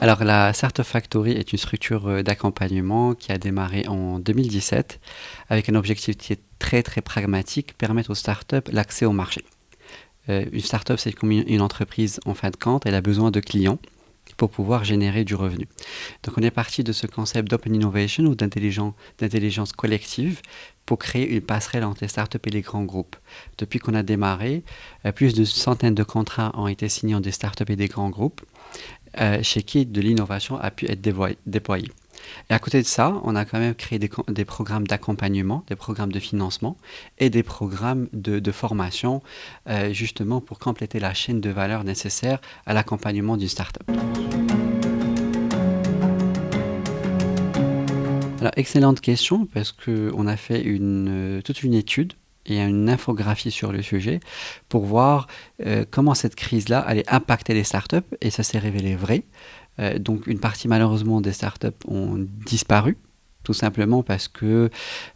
Alors, la Startup Factory est une structure d'accompagnement qui a démarré en 2017 avec un objectif qui est très très pragmatique, permettre aux startups l'accès au marché. Une startup, c'est comme une entreprise en fin de compte, elle a besoin de clients pour pouvoir générer du revenu. Donc on est parti de ce concept d'open innovation ou d'intelligence collective pour créer une passerelle entre les startups et les grands groupes. Depuis qu'on a démarré, plus de centaines de contrats ont été signés entre des startups et des grands groupes, chez qui de l'innovation a pu être déployée. Et à côté de ça, on a quand même créé des programmes d'accompagnement, des programmes de financement et des programmes de formation, justement pour compléter la chaîne de valeur nécessaire à l'accompagnement d'une startup. Alors, excellente question, parce qu'on a fait toute une étude et une infographie sur le sujet pour voir comment cette crise-là allait impacter les startups, et ça s'est révélé vrai. Donc une partie malheureusement des startups ont disparu, tout simplement parce que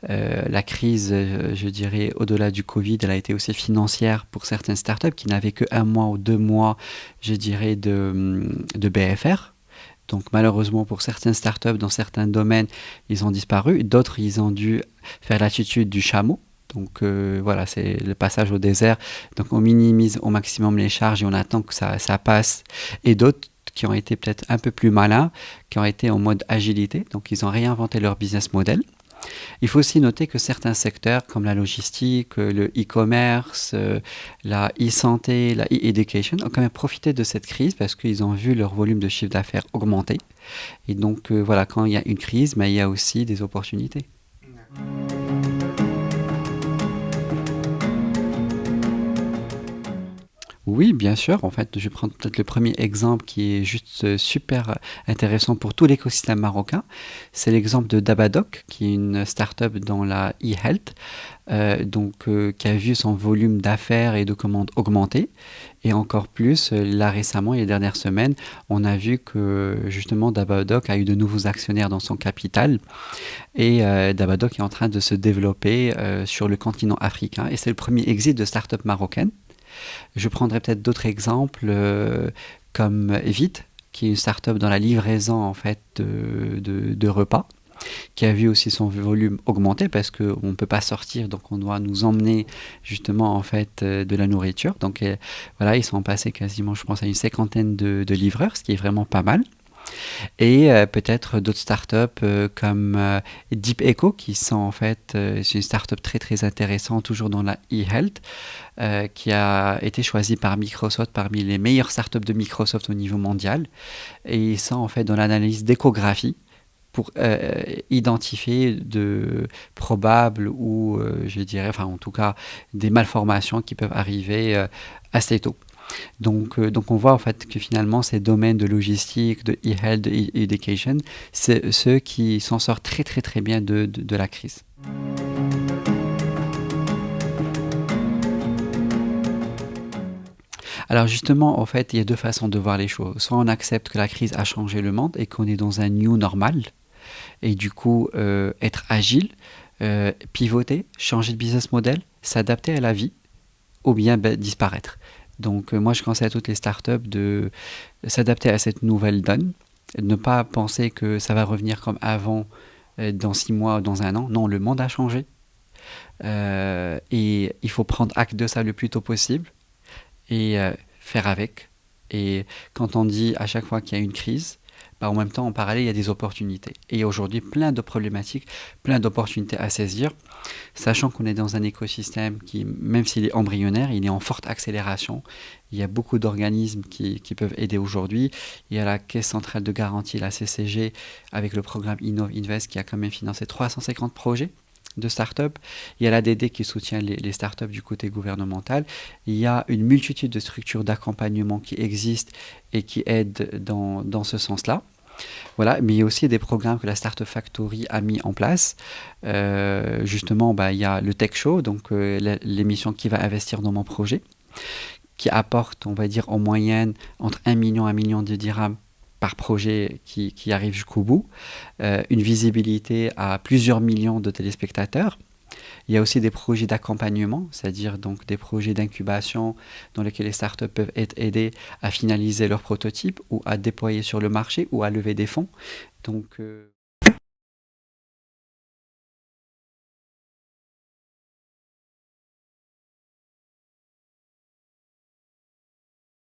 la crise, je dirais, au-delà du Covid, elle a été aussi financière pour certaines startups qui n'avaient que 1 mois ou 2 mois, je dirais, de BFR. Donc malheureusement pour certaines startups dans certains domaines, ils ont disparu. D'autres, ils ont dû faire l'attitude du chameau. Donc voilà, c'est le passage au désert. Donc on minimise au maximum les charges et on attend que ça passe. Et d'autres qui ont été peut-être un peu plus malins, qui ont été en mode agilité. Donc ils ont réinventé leur business model. Il faut aussi noter que certains secteurs comme la logistique, le e-commerce, la e-santé, la e-education ont quand même profité de cette crise parce qu'ils ont vu leur volume de chiffre d'affaires augmenter. Et donc voilà, quand il y a une crise, mais il y a aussi des opportunités. Oui, bien sûr. En fait, je vais prendre peut-être le premier exemple qui est juste super intéressant pour tout l'écosystème marocain. C'est l'exemple de Dabadoc, qui est une start-up dans la e-health, qui a vu son volume d'affaires et de commandes augmenter. Et encore plus, là récemment, les dernières semaines, on a vu que justement Dabadoc a eu de nouveaux actionnaires dans son capital. Et Dabadoc est en train de se développer sur le continent africain. Et c'est le premier exit de start-up marocaine. Je prendrais peut-être d'autres exemples comme Vite, qui est une start-up dans la livraison en fait de repas, qui a vu aussi son volume augmenter parce qu'on ne peut pas sortir, donc on doit nous emmener justement en fait de la nourriture. Donc voilà, ils sont passés quasiment, je pense, à une cinquantaine de livreurs, ce qui est vraiment pas mal. Et peut-être d'autres startups comme Deep Echo, qui sont en fait, c'est une startup très très intéressante, toujours dans la e-health, qui a été choisie par Microsoft parmi les meilleures startups de Microsoft au niveau mondial. Et ils sont en fait dans l'analyse d'échographie pour identifier de probables ou, je dirais, enfin en tout cas, des malformations qui peuvent arriver assez tôt. Donc on voit en fait que finalement ces domaines de logistique, de e-health, de e-education, c'est ceux qui s'en sortent très très très bien de la crise. Alors justement, en fait, il y a deux façons de voir les choses. Soit on accepte que la crise a changé le monde et qu'on est dans un new normal, et du coup être agile, pivoter, changer de business model, s'adapter à la vie, ou bien disparaître. Donc moi je conseille à toutes les startups de s'adapter à cette nouvelle donne, de ne pas penser que ça va revenir comme avant dans 6 mois ou dans un an. Non, le monde a changé et il faut prendre acte de ça le plus tôt possible et faire avec. Et quand on dit à chaque fois qu'il y a une crise, bah en même temps, en parallèle, il y a des opportunités. Et aujourd'hui, plein de problématiques, plein d'opportunités à saisir, sachant qu'on est dans un écosystème qui, même s'il est embryonnaire, il est en forte accélération. Il y a beaucoup d'organismes qui peuvent aider aujourd'hui. Il y a la Caisse centrale de garantie, la CCG, avec le programme Innov Invest qui a quand même financé 350 projets de start-up. Il y a l'ADD qui soutient les start-up du côté gouvernemental. Il y a une multitude de structures d'accompagnement qui existent et qui aident dans ce sens-là. Voilà, mais il y a aussi des programmes que la Startup Factory a mis en place. Justement, il y a le Tech Show, donc l'émission qui va investir dans mon projet, qui apporte, on va dire, en moyenne entre 1 million et 1 million de dirhams par projet qui arrive jusqu'au bout, une visibilité à plusieurs millions de téléspectateurs. Il y a aussi des projets d'accompagnement, c'est-à-dire donc des projets d'incubation dans lesquels les startups peuvent être aidées à finaliser leur prototype ou à déployer sur le marché ou à lever des fonds. Donc,